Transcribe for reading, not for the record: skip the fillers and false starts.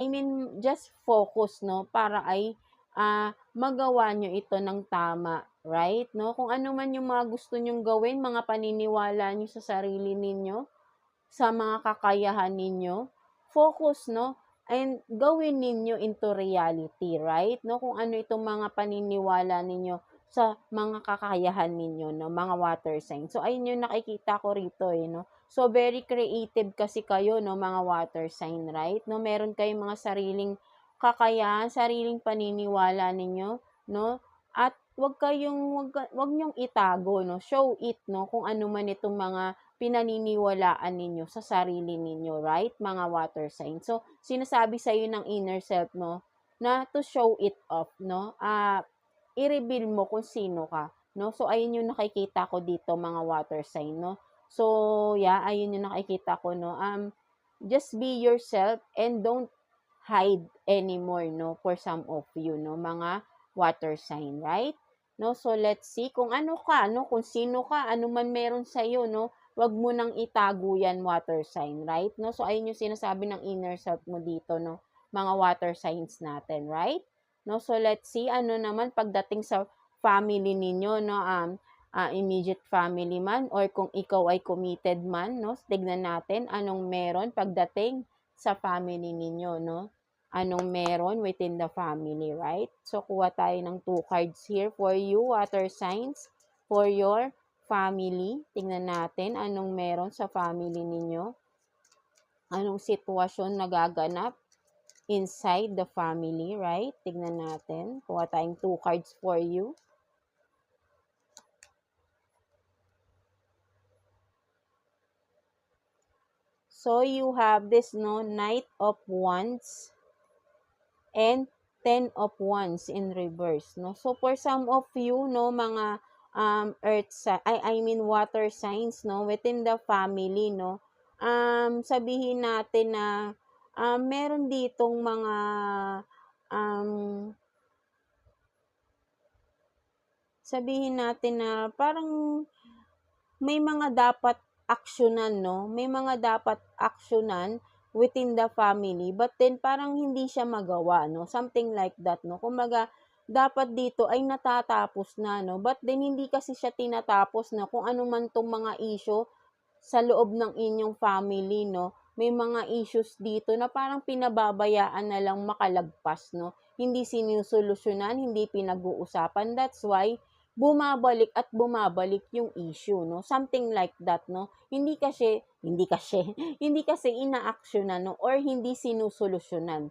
I mean, just focus, no, para ay magawa nyo ito ng tama, right? No? Kung ano man yung mga gusto nyong gawin, mga paniniwala nyo sa sarili ninyo, sa mga kakayahan ninyo, focus, no? And gawin ninyo into reality, right? No? Kung ano itong mga paniniwala ninyo sa mga kakayahan ninyo, no? Mga water sign. So, ayun yung nakikita ko rito, no? So, very creative kasi kayo, no? Mga water sign, right? No? Meron kayong mga sariling kakayahan, sariling paniniwala ninyo, no? At wag nyong itago, no? Show it, no? Kung ano man itong mga pinaniniwalaan ninyo sa sarili ninyo, right? Mga water signs. So, sinasabi sa iyo ng inner self, no, na to show it off, no? I-reveal mo kung sino ka, no? So, ayun yung nakikita ko dito, mga water sign, no? So, yeah, ayun yung nakikita ko, no? Just be yourself and don't hide anymore, no? For some of you, no? Mga water sign, right? No? So, let's see kung ano ka, no? Kung sino ka, ano man meron sa iyo, no? Wag mo nang itago yan, water sign, right? No? So, ayun yung sinasabi ng inner self mo dito, no? Mga water signs natin, right? No? So, let's see, ano naman pagdating sa family ninyo, no? Immediate family man, or kung ikaw ay committed man, no? Tignan natin anong meron pagdating sa family ninyo, no? Anong meron within the family, right? So, kuha tayo ng 2 cards here for you, water signs, for your family. Tingnan natin anong meron sa family ninyo. Anong sitwasyon nagaganap inside the family, right? Tingnan natin. Kuha tayong 2 cards for you. So, you have this, no, Knight of Wands and 10 of Wands in reverse, no? So, for some of you, no, mga water signs, no, within the family, no, sabihin natin na meron ditong mga sabihin natin na parang may mga dapat aksyonan, no? May mga dapat aksyonan within the family, but then parang hindi siya magawa, no? Something like that, no? Kumbaga, dapat dito ay natatapos na, no? But then hindi kasi siya tinatapos, no? Kung ano man tong mga issue sa loob ng inyong family, no? May mga issues dito na parang pinababayaan na lang makalagpas, no? Hindi sinusolusyonan, hindi pinag-uusapan. That's why bumabalik at bumabalik yung issue, no? Something like that, no? Hindi kasi, hindi kasi inaaksyonan, no? Or hindi sinusolusyonan.